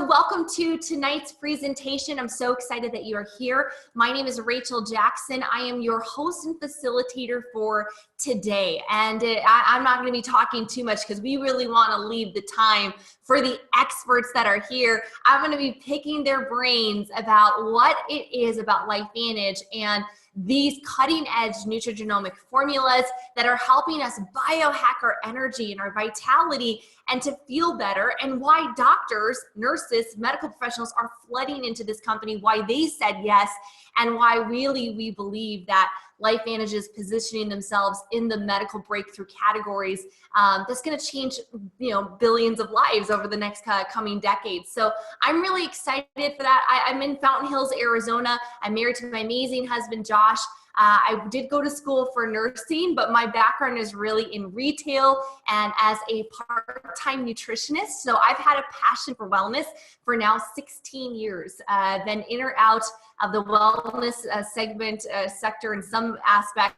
welcome to tonight's presentation. I'm so excited that you are here. My name is Rachel Jackson. I am your host and facilitator for today. And I'm not going to be talking too much because we really want to leave the time for the experts that are here. I'm going to be picking their brains about what it is about LifeVantage and these cutting-edge nutrigenomic formulas that are helping us biohack our energy and our vitality and to feel better, and why doctors, nurses, medical professionals are flooding into this company, why they said yes, and why really we believe that LifeVantage is positioning themselves in the medical breakthrough categories that's going to change, billions of lives over the next coming decades. So I'm really excited for that. I'm in Fountain Hills, Arizona. I'm married to my amazing husband, Josh. I did go to school for nursing, but my background is really in retail and as a part-time nutritionist. So I've had a passion for wellness for now 16 years. Been in or out of the wellness sector in some aspect.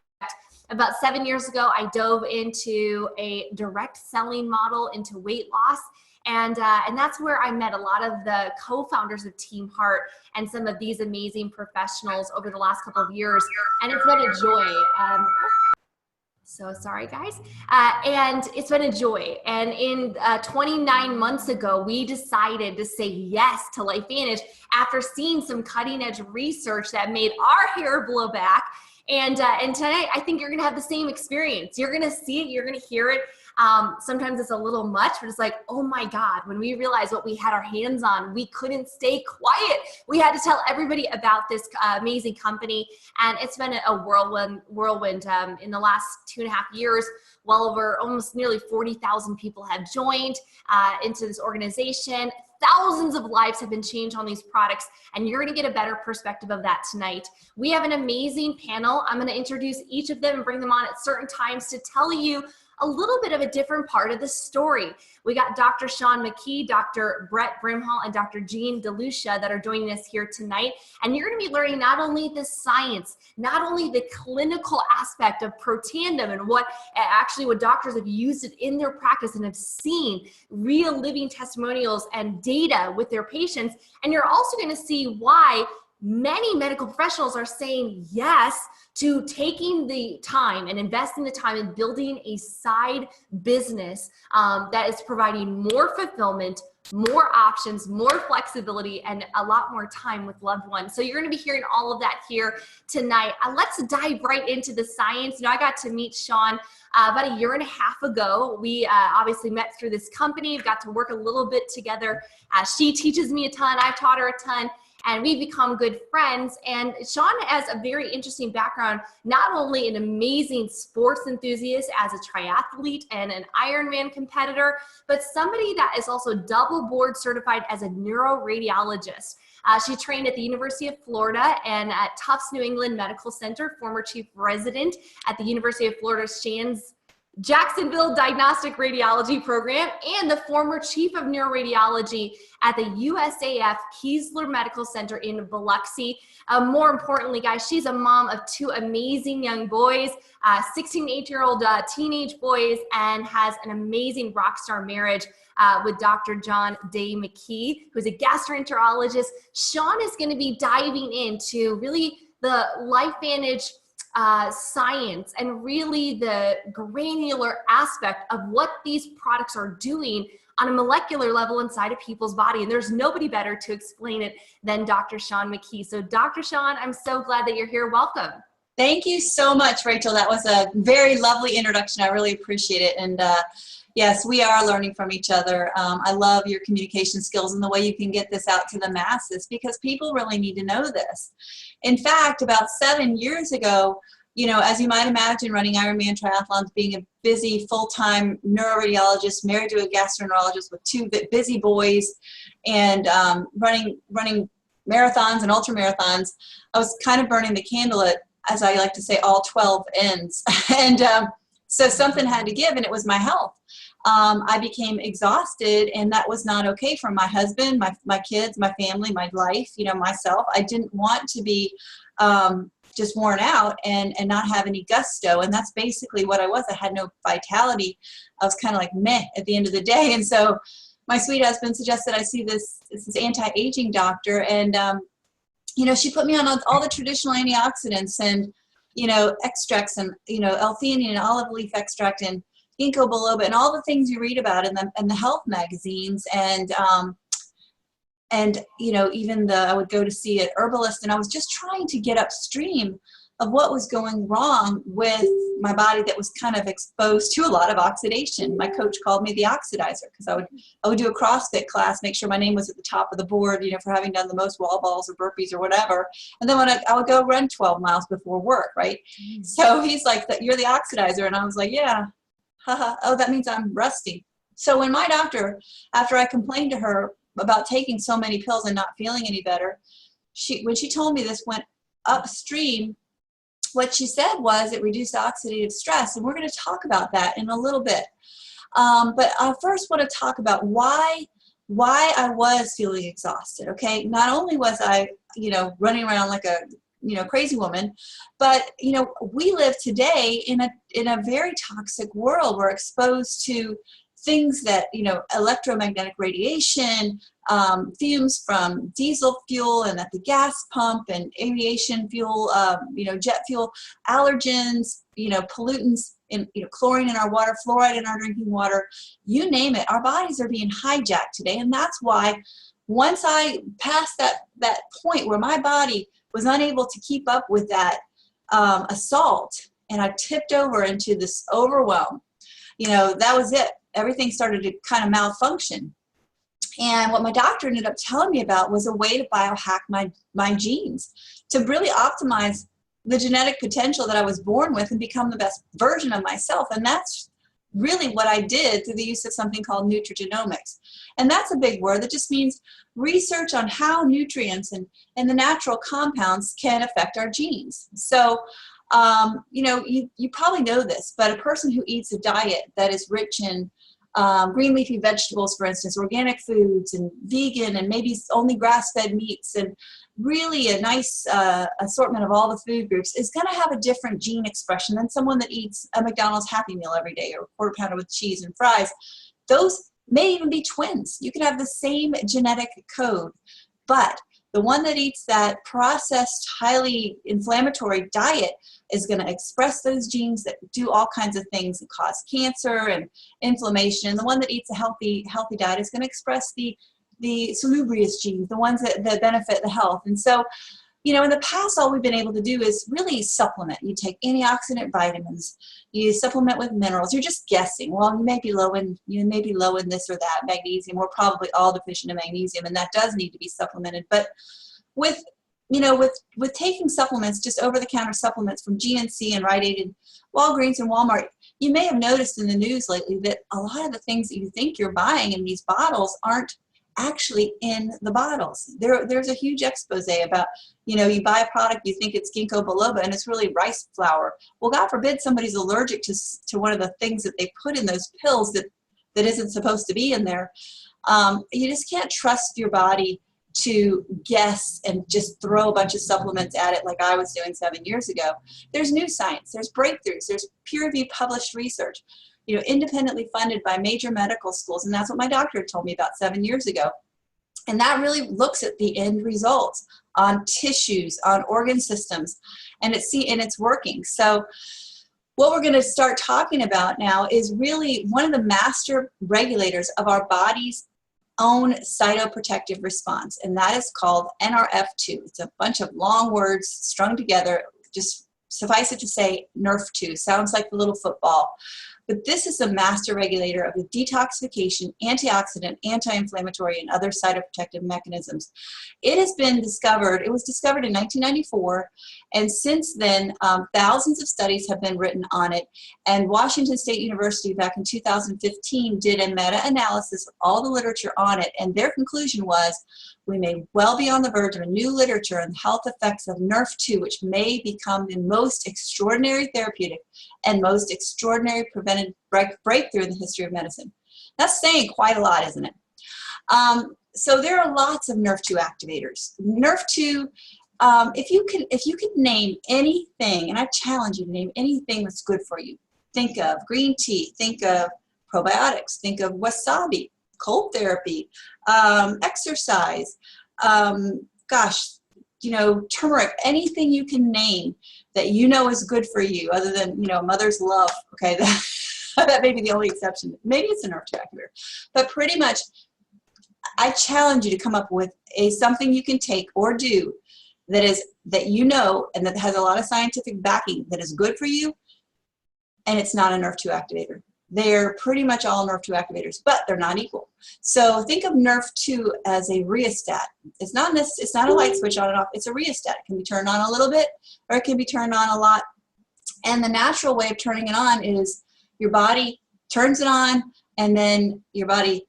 About 7 years ago, I dove into a direct selling model into weight loss. And that's where I met a lot of the co-founders of Team Heart and some of these amazing professionals over the last couple of years. And it's been a joy. So sorry, guys. And it's been a joy. And in 29 months ago, we decided to say yes to LifeVantage after seeing some cutting edge research that made our hair blow back. And tonight, I think you're going to have the same experience. You're going to see it. You're going to hear it. Sometimes it's a little much, but it's like, oh my God, when we realized what we had our hands on, we couldn't stay quiet. We had to tell everybody about this amazing company. And it's been a whirlwind. In the last 2.5 years, well over almost nearly 40,000 people have joined into this organization. Thousands of lives have been changed on these products, and you're going to get a better perspective of that tonight. We have an amazing panel. I'm going to introduce each of them and bring them on at certain times to tell you a little bit of a different part of the story. We got Dr. Sean McKee, Dr. Brett Brimhall, and Dr. Jean DeLucia that are joining us here tonight. And you're going to be learning not only the science, not only the clinical aspect of Protandim and what doctors have used it in their practice and have seen real living testimonials and data with their patients. And you're also going to see why many medical professionals are saying yes to taking the time and investing the time in building a side business that is providing more fulfillment, more options, more flexibility, and a lot more time with loved ones. So you're going to be hearing all of that here tonight. Let's dive right into the science. I got to meet Sean about 1.5 years ago. We obviously met through this company. We got to work a little bit together. She teaches me a ton. I've taught her a ton. And we've become good friends. And Sean has a very interesting background, not only an amazing sports enthusiast as a triathlete and an Ironman competitor, but somebody that is also double board certified as a neuroradiologist. She trained at the University of Florida and at Tufts New England Medical Center, former chief resident at the University of Florida Shands Jacksonville Diagnostic Radiology Program, and the former chief of neuroradiology at the USAF Keesler Medical Center in Biloxi. More importantly, guys, she's a mom of 2 amazing young boys, 16 and 8-year-old teenage boys, and has an amazing rock star marriage with Dr. John Day McKee, who's a gastroenterologist. Sean is going to be diving into really the LifeVantage science and really the granular aspect of what these products are doing on a molecular level inside of people's body. And there's nobody better to explain it than Dr. Sean McKee. So Dr. Sean, I'm so glad that you're here. Welcome. Thank you so much, Rachel. That was a very lovely introduction. I really appreciate it. And yes, we are learning from each other. I love your communication skills and the way you can get this out to the masses, because people really need to know this. In fact, about 7 years ago, as you might imagine, running Ironman triathlons, being a busy full-time neuroradiologist, married to a gastroenterologist with 2 busy boys, and running marathons and ultra marathons, I was kind of burning the candle at, as I like to say, all 12 ends. And so something had to give, and it was my health. I became exhausted, and that was not okay for my husband, my kids, my family, my life, myself. I didn't want to be just worn out and not have any gusto. And that's basically what I was. I had no vitality. I was kind of like meh at the end of the day. And so my sweet husband suggested I see this anti-aging doctor, and you know, she put me on all the traditional antioxidants and, you know, extracts and, you know, L-theanine and olive leaf extract and ginkgo biloba and all the things you read about in the health magazines. And you know, even I would go to see an herbalist, and I was just trying to get upstream of what was going wrong with my body that was kind of exposed to a lot of oxidation. My coach called me the oxidizer, because I would do a CrossFit class, make sure my name was at the top of the board, you know, for having done the most wall balls or burpees or whatever. And then when I would go run 12 miles before work, right? So he's like, "You're the oxidizer." And I was like, "Yeah, haha. Oh, that means I'm rusty." So when my doctor, after I complained to her about taking so many pills and not feeling any better, when she told me this went upstream, what she said was it reduced oxidative stress, and we're going to talk about that in a little bit. But I first want to talk about why I was feeling exhausted. Okay, not only was I, you know, running around like a, you know, crazy woman, but, you know, we live today in a very toxic world. We're exposed to things that, you know, electromagnetic radiation, fumes from diesel fuel and at the gas pump, and aviation fuel, you know, jet fuel, allergens, you know, pollutants, in, you know, chlorine in our water, fluoride in our drinking water, you name it. Our bodies are being hijacked today. And that's why once I passed that point where my body was unable to keep up with that assault, and I tipped over into this overwhelm, you know, that was it. Everything started to kind of malfunction. And what my doctor ended up telling me about was a way to biohack my genes to really optimize the genetic potential that I was born with and become the best version of myself. And that's really what I did through the use of something called nutrigenomics. And that's a big word that just means research on how nutrients and the natural compounds can affect our genes. So, you know, you probably know this, but a person who eats a diet that is rich in green leafy vegetables, for instance, organic foods, and vegan, and maybe only grass-fed meats, and really a nice assortment of all the food groups, is going to have a different gene expression than someone that eats a McDonald's Happy Meal every day, or a quarter pounder with cheese and fries. Those may even be twins. You could have the same genetic code, but the one that eats that processed, highly inflammatory diet is going to express those genes that do all kinds of things that cause cancer and inflammation. And the one that eats a healthy diet is going to express the salubrious genes, the ones that benefit the health. And so, you know, in the past, all we've been able to do is really supplement. You take antioxidant vitamins, you supplement with minerals. You're just guessing. Well, you may be low in this or that magnesium. We're probably all deficient in magnesium, and that does need to be supplemented. But with taking supplements, just over-the-counter supplements from GNC and Rite Aid and Walgreens and Walmart, you may have noticed in the news lately that a lot of the things that you think you're buying in these bottles aren't actually in the bottles. There's a huge expose about, you know, you buy a product, you think it's ginkgo biloba, and it's really rice flour. Well, God forbid somebody's allergic to one of the things that they put in those pills that isn't supposed to be in there. You just can't trust your body to guess and just throw a bunch of supplements at it like I was doing 7 years ago. There's new science, there's breakthroughs, there's peer-reviewed published research, you know, independently funded by major medical schools. And that's what my doctor told me about 7 years ago. And that really looks at the end results on tissues, on organ systems, and it's working. So what we're going to start talking about now is really one of the master regulators of our body's own cytoprotective response, and that is called NRF2. It's a bunch of long words strung together. Just suffice it to say NRF2. Sounds like the little football. But this is a master regulator of the detoxification, antioxidant, anti-inflammatory, and other cytoprotective mechanisms. It has been discovered, it was discovered in 1994, and since then, thousands of studies have been written on it. And Washington State University back in 2015 did a meta-analysis of all the literature on it, and their conclusion was, we may well be on the verge of a new literature on the health effects of NRF2, which may become the most extraordinary therapeutic and most extraordinary preventive breakthrough in the history of medicine. That's saying quite a lot, isn't it? So there are lots of NRF2 activators. NRF2, if you could name anything, and I challenge you to name anything that's good for you. Think of green tea, think of probiotics, think of wasabi, cold therapy, exercise, gosh, turmeric, anything you can name that is good for you, other than, mother's love. Okay, that may be the only exception. Maybe it's a nerve two activator. But pretty much, I challenge you to come up with something you can take or do that and that has a lot of scientific backing, that is good for you, and it's not a nerve two activator. They're pretty much all nerve two activators, but they're not equal. So think of nerve two as a rheostat. It's not a light switch on and off. It's a rheostat. It can be turned on a little bit, or it can be turned on a lot. And the natural way of turning it on is your body turns it on, and then your body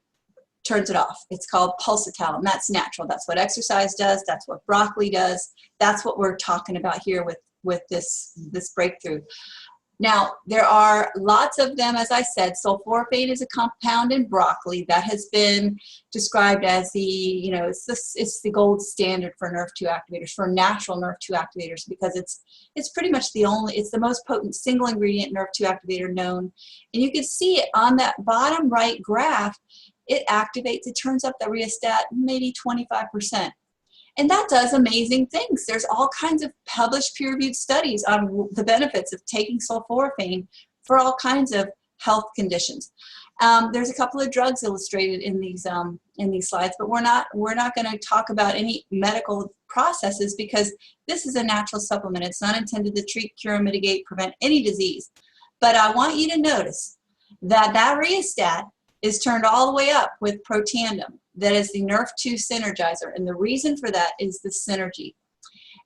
turns it off. It's called pulsatile, and that's natural. That's what exercise does. That's what broccoli does. That's what we're talking about here with this breakthrough. Now, there are lots of them, as I said. Sulforaphane is a compound in broccoli that has been described as it's the gold standard for nerve two activators, for natural nerve two activators, because it's pretty much it's the most potent single ingredient nerve two activator known. And you can see it on that bottom right graph. It activates, it turns up the rheostat maybe 25%. And that does amazing things. There's all kinds of published peer-reviewed studies on the benefits of taking sulforaphane for all kinds of health conditions. There's a couple of drugs illustrated in these slides, but we're not going to talk about any medical processes, because this is a natural supplement. It's not intended to treat, cure, mitigate, prevent any disease. But I want you to notice that rheostat is turned all the way up with Protandim. That is the nerve two synergizer, and the reason for that is the synergy.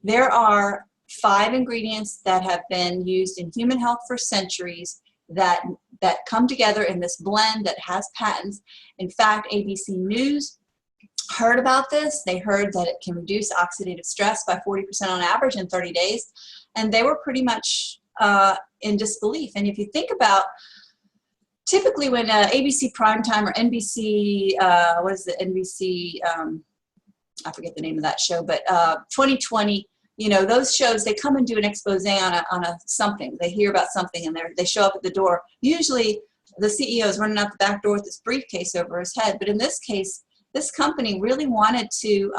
There are 5 ingredients that have been used in human health for centuries that come together in this blend that has patents. In fact, ABC News heard about this. They heard that it can reduce oxidative stress by 40% on average in 30 days, and they were pretty much in disbelief. And if you think about, typically when ABC Primetime or NBC, I forget the name of that show, but 2020, those shows, they come and do an expose on a something. They hear about something, and they show up at the door. Usually the CEO is running out the back door with this briefcase over his head. But in this case, this company really wanted to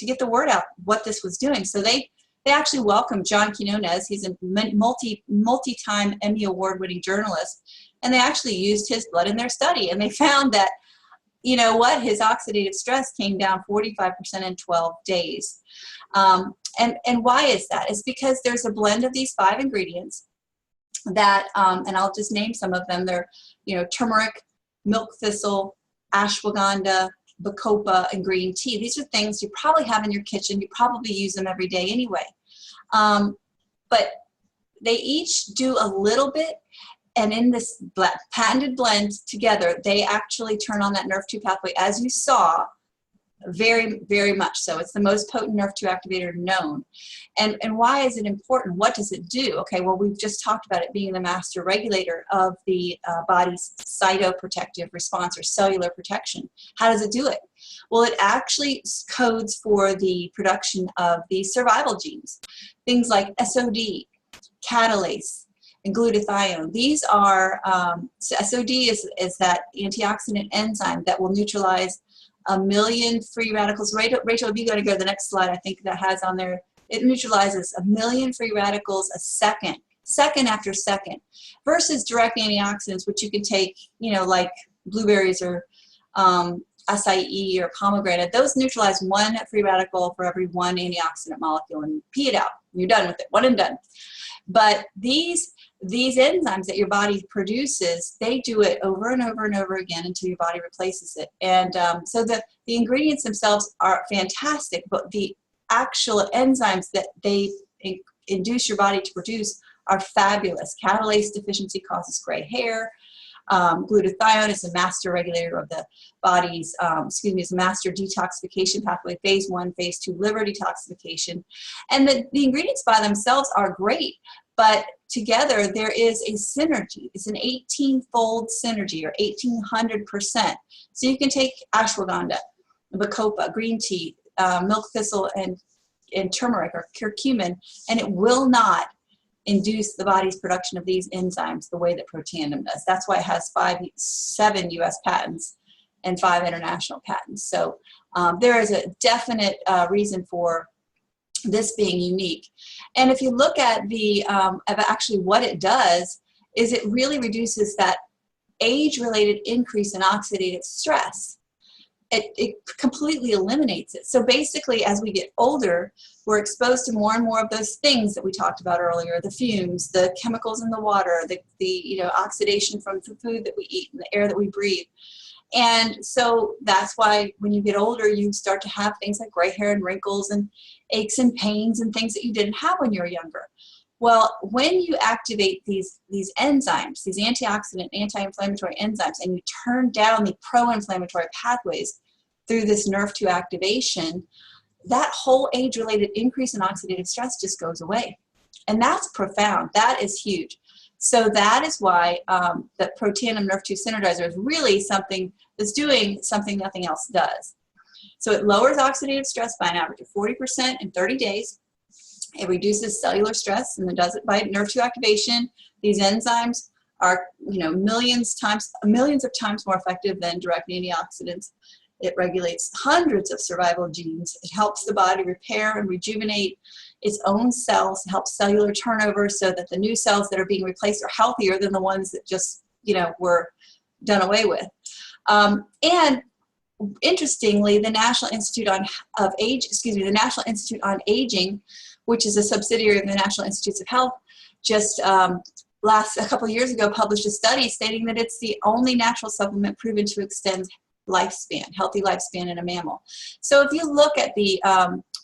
get the word out what this was doing. So they actually welcomed John Quinones. He's a multi-time Emmy award-winning journalist. And they actually used his blood in their study. And they found that, his oxidative stress came down 45% in 12 days. And why is that? It's because there's a blend of these 5 ingredients that, and I'll just name some of them. They're, turmeric, milk thistle, ashwagandha, bacopa, and green tea. These are things you probably have in your kitchen. You probably use them every day anyway. But they each do a little bit. And in this patented blend together, they actually turn on that nerve two pathway, as you saw, very, very much so. It's the most potent nerve two activator known. And why is it important? What does it do? Okay, well, we've just talked about it being the master regulator of the body's cytoprotective response, or cellular protection. How does it do it? Well, it actually codes for the production of the survival genes, things like SOD, catalase, and glutathione. These are, SOD is that antioxidant enzyme that will neutralize 1 million free radicals. Rachel, if you go to the next slide, I think that has on there, it neutralizes 1 million free radicals a second after second, versus direct antioxidants, which you can take, like blueberries or acai or pomegranate. Those neutralize 1 free radical for every 1 antioxidant molecule, and pee it out. You're done with it, 1 and done. But these enzymes that your body produces, they do it over and over and over again until your body replaces it. And so the ingredients themselves are fantastic, but the actual enzymes that they induce your body to produce are fabulous. Catalase deficiency causes gray hair. Glutathione is a master regulator of the body's, is a master detoxification pathway, phase 1, phase 2 liver detoxification. And the ingredients by themselves are great, but together there is a synergy. It's an 18-fold synergy, or 1800%. So you can take ashwagandha, bacopa, green tea, milk thistle, and turmeric or curcumin, and it will not induce the body's production of these enzymes the way that Protandim does. That's why it has 7 US patents and 5 international patents. So there is a definite reason for this being unique. And if you look at the of actually what it does, is it really reduces that age-related increase in oxidative stress. It completely eliminates it. So basically, as we get older, we're exposed to more and more of those things that we talked about earlier, the fumes, the chemicals in the water, the oxidation from the food that we eat and the air that we breathe. And so that's why when you get older, you start to have things like gray hair and wrinkles and aches and pains and things that you didn't have when you were younger. Well, when you activate these enzymes, these antioxidant, anti-inflammatory enzymes, and you turn down the pro-inflammatory pathways through this NRF2 activation, that whole age-related increase in oxidative stress just goes away. And that's profound. That is huge. So that is why that Protandim NRF2 Synergizer is really something that's doing something nothing else does. So it lowers oxidative stress by an average of 40% in 30 days. It reduces cellular stress, and it does it by NRF2 activation. These enzymes are, millions of times more effective than direct antioxidants. It regulates hundreds of survival genes. It helps the body repair and rejuvenate its own cells, helps cellular turnover so that the new cells that are being replaced are healthier than the ones that just, were done away with. And interestingly, the National Institute on Aging, which is a subsidiary of the National Institutes of Health, just a couple of years ago published a study stating that it's the only natural supplement proven to extend healthy lifespan in a mammal. So if you look at the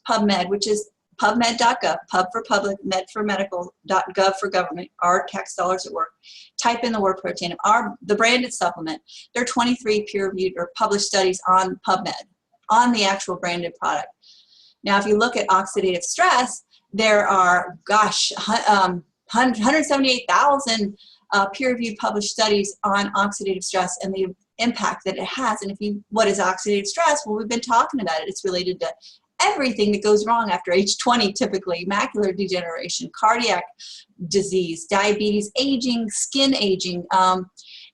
PubMed, which is pubmed.gov, pub for public, med for medical.gov for government, our tax dollars at work, type in the word Protandim, the branded supplement. There are 23 peer-reviewed or published studies on PubMed, on the actual branded product. Now, if you look at oxidative stress, there are, 178,000 peer-reviewed published studies on oxidative stress and the impact that it has. And what is oxidative stress? Well, we've been talking about it. It's related to everything that goes wrong after age 20, typically: macular degeneration, cardiac disease, diabetes, aging, skin aging,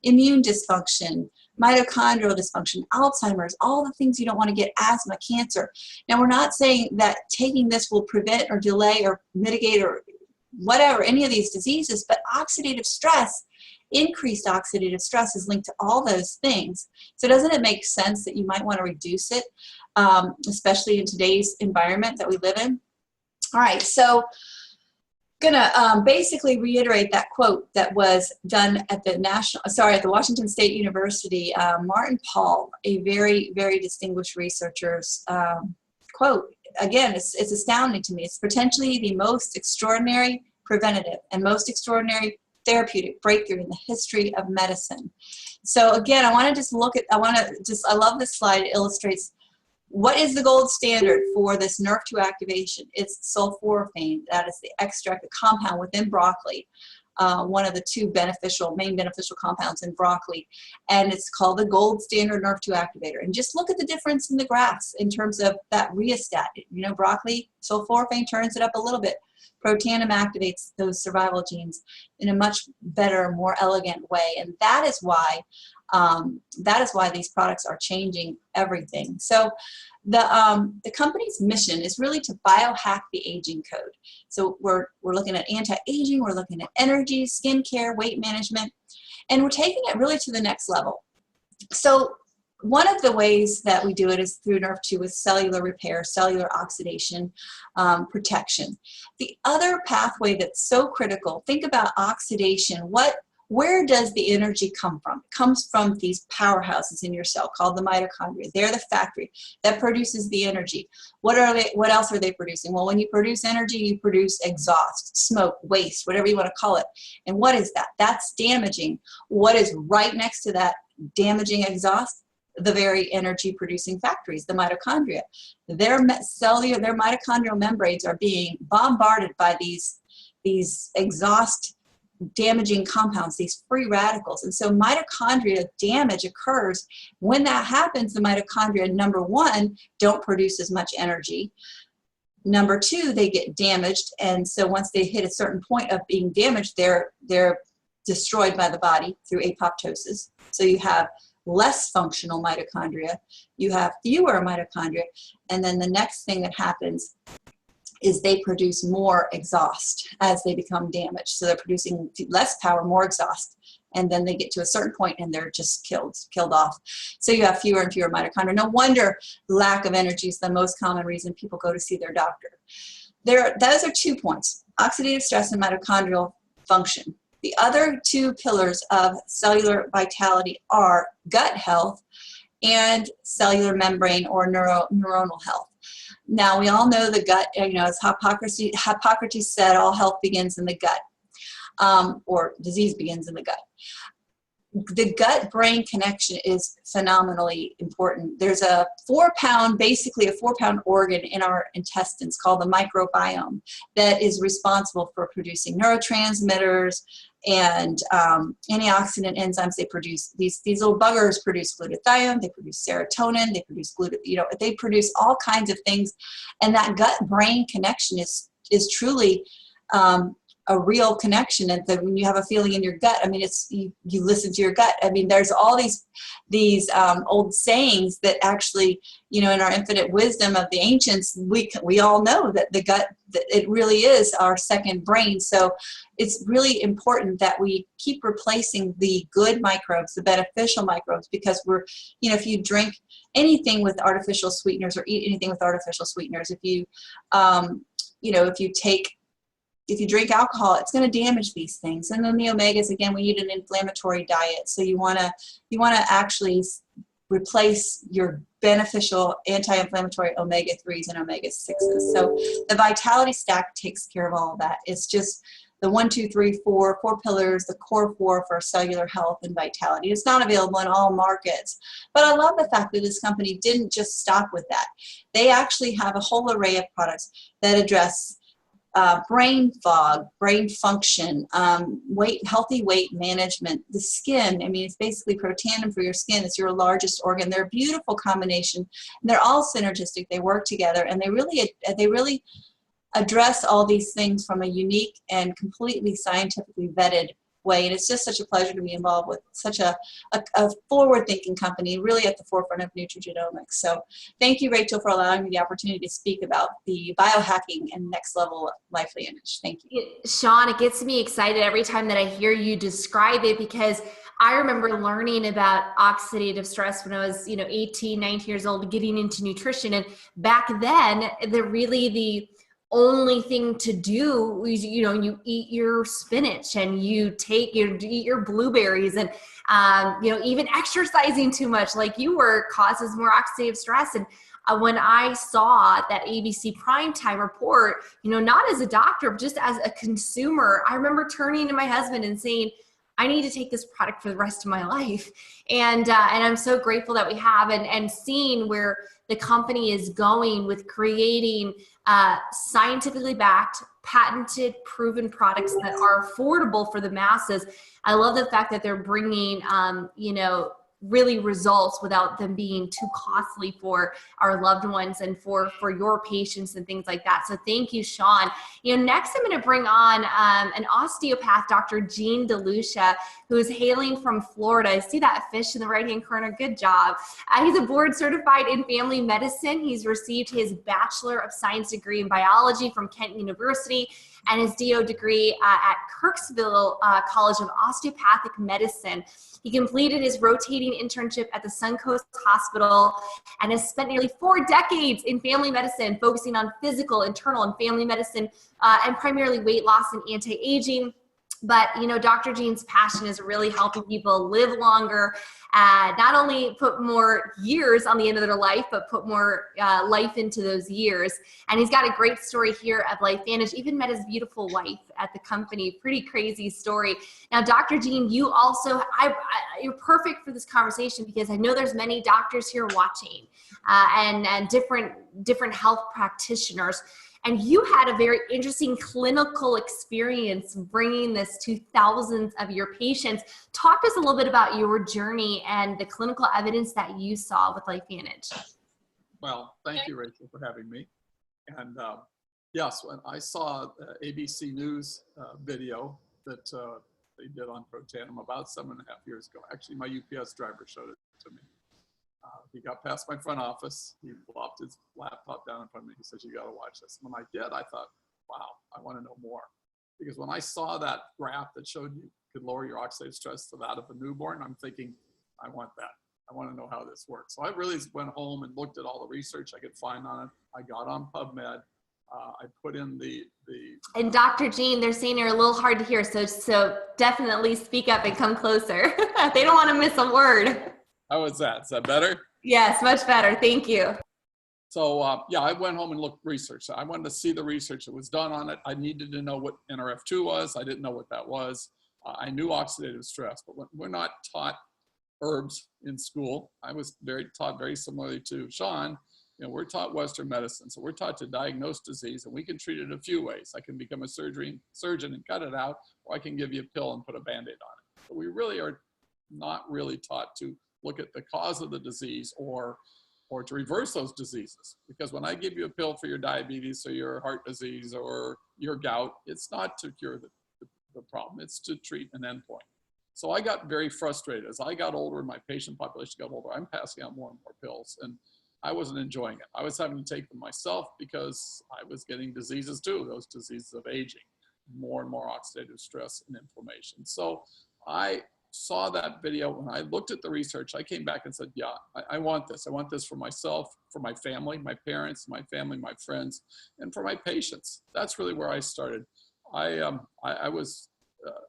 immune dysfunction, mitochondrial dysfunction, Alzheimer's, all the things you don't want to get: asthma, cancer. Now, we're not saying that taking this will prevent or delay or mitigate or whatever, any of these diseases, but oxidative stress, increased oxidative stress is linked to all those things. So doesn't it make sense that you might want to reduce it, especially in today's environment that we live in? All right, so gonna basically reiterate that quote that was done at the Washington State University. Martin Pall, a very, very distinguished researcher's quote. Again, it's astounding to me. It's potentially the most extraordinary preventative and most extraordinary therapeutic breakthrough in the history of medicine. So again, I love this slide. It illustrates what is the gold standard for this NRF2 activation. It's sulforaphane. That is the extract, the compound within broccoli, one of the two main beneficial compounds in broccoli, and it's called the gold standard NRF2 activator. And just look at the difference in the graphs in terms of that rheostat. Broccoli, sulforaphane turns it up a little bit. Protandim activates those survival genes in a much better, more elegant way, and that is why these products are changing everything. So the company's mission is really to biohack the aging code. So we're looking at anti-aging, we're looking at energy, skincare, weight management, and we're taking it really to the next level. So one of the ways that we do it is through NRF2 with cellular repair, cellular oxidation, protection. The other pathway that's so critical, think about oxidation. Where does the energy come from? It comes from these powerhouses in your cell called the mitochondria. They're the factory that produces the energy. What else are they producing? Well, when you produce energy, you produce exhaust, smoke, waste, whatever you want to call it. And what is that? That's damaging. What is right next to that damaging exhaust? The very energy producing factories, the mitochondria. Their mitochondrial membranes are being bombarded by these exhaust damaging compounds, these free radicals. And so mitochondria damage occurs. When that happens, the mitochondria, number one, don't produce as much energy. Number two, they get damaged. And so once they hit a certain point of being damaged, they're destroyed by the body through apoptosis. So you have less functional mitochondria, you have fewer mitochondria, and then the next thing that happens is they produce more exhaust as they become damaged. So they're producing less power, more exhaust, and then they get to a certain point and they're just killed off. So you have fewer and fewer mitochondria. No wonder lack of energy is the most common reason people go to see their doctor. Those are 2 points, oxidative stress and mitochondrial function. The other 2 pillars of cellular vitality are gut health and cellular membrane or neuronal health. Now, we all know the gut, as Hippocrates said, all health begins in the gut, or disease begins in the gut. The gut-brain connection is phenomenally important. There's basically a 4-pound organ in our intestines called the microbiome that is responsible for producing neurotransmitters and antioxidant enzymes. They produce, these little buggers produce glutathione, they produce serotonin, they produce they produce all kinds of things. And that gut-brain connection is truly a real connection. And when you have a feeling in your gut, I mean, it's you listen to your gut. I mean, there's all these old sayings that actually, in our infinite wisdom of the ancients, we all know that the gut, that it really is our second brain. So it's really important that we keep replacing the good microbes, the beneficial microbes, because if you drink anything with artificial sweeteners or eat anything with artificial sweeteners, if you drink alcohol, it's going to damage these things. And then the omegas, again, we eat an inflammatory diet. So you want to actually replace your beneficial anti-inflammatory omega-3s and omega-6s. So the vitality stack takes care of all of that. It's just the 1, 2, 3, 4 pillars, the core 4 for cellular health and vitality. It's not available in all markets. But I love the fact that this company didn't just stop with that. They actually have a whole array of products that address brain fog, brain function, healthy weight management, the skin. I mean, it's basically Protandim for your skin. It's your largest organ. They're a beautiful combination. And they're all synergistic. They work together, and they really address all these things from a unique and completely scientifically vetted way. And it's just such a pleasure to be involved with such a forward-thinking company, really at the forefront of nutrigenomics. So thank you, Rachel, for allowing me the opportunity to speak about the biohacking and next level LifeVantage. Thank you. Sean, it gets me excited every time that I hear you describe it, because I remember learning about oxidative stress when I was, 18, 19 years old, getting into nutrition. And back then, the only thing to do is, you eat your spinach and you eat your blueberries, and, even exercising too much like you were causes more oxidative stress. And when I saw that ABC primetime report, not as a doctor, but just as a consumer, I remember turning to my husband and saying, I need to take this product for the rest of my life. And I'm so grateful that we have, and seeing where the company is going with creating scientifically backed, patented, proven products that are affordable for the masses. I love the fact that they're bringing, really results without them being too costly for our loved ones and for your patients and things like that. So thank you, Sean. Next I'm going to bring on an osteopath, Dr. Jean DeLucia, who is hailing from Florida. I see that fish in the right-hand corner. Good job. He's a board certified in family medicine. He's received his Bachelor of Science degree in biology from Kent University and his DO degree at Kirksville College of Osteopathic Medicine. He completed his rotating internship at the Suncoast Hospital and has spent nearly 4 decades in family medicine, focusing on physical, internal, and family medicine, and primarily weight loss and anti-aging. But, Dr. Jean's passion is really helping people live longer, not only put more years on the end of their life, but put more life into those years. And he's got a great story here at LifeVantage. Even met his beautiful wife at the company. Pretty crazy story. Now, Dr. Jean, you also, you're perfect for this conversation, because I know there's many doctors here watching and different health practitioners. And you had a very interesting clinical experience bringing this to thousands of your patients. Talk to us a little bit about your journey and the clinical evidence that you saw with LifeVantage. Well, thank you, Rachel, for having me. And yes, when I saw ABC News video that they did on Protandim about 7.5 years ago. Actually, my UPS driver showed it to me. He got past my front office. He plopped his laptop down in front of me. He says, "You got to watch this." And when I did, I thought, wow, I want to know more. Because when I saw that graph that showed you could lower your oxidative stress to that of a newborn, I'm thinking, I want that. I want to know how this works. So I really went home and looked at all the research I could find on it. I got on PubMed. I put in the. And Dr. Jean, they're saying you're a little hard to hear, so definitely speak up and come closer. They don't want to miss a word. How is that? Is that better? Yes, much better. Thank you. So yeah, I went home and looked research. I wanted to see the research that was done on it. I needed to know what NRF2 was. I didn't know what that was. I knew oxidative stress, but we're not taught herbs in school. I was taught very similarly to Sean. You know, we're taught Western medicine, so we're taught to diagnose disease, and we can treat it a few ways. I can become a surgeon and cut it out, or I can give you a pill and put a Band-Aid on it. But we really are not really taught to look at the cause of the disease or to reverse those diseases. Because when I give you a pill for your diabetes or your heart disease or your gout, it's not to cure the problem, it's to treat an endpoint. So I got very frustrated. As I got older and my patient population got older, I'm passing out more and more pills, and I wasn't enjoying it. I was having to take them myself because I was getting diseases too, those diseases of aging, more and more oxidative stress and inflammation. So I saw that video. When I looked at the research, I came back and said, yeah, I want this. I want this for myself, for my family, my parents, my family, my friends, and for my patients. That's really where I started. I was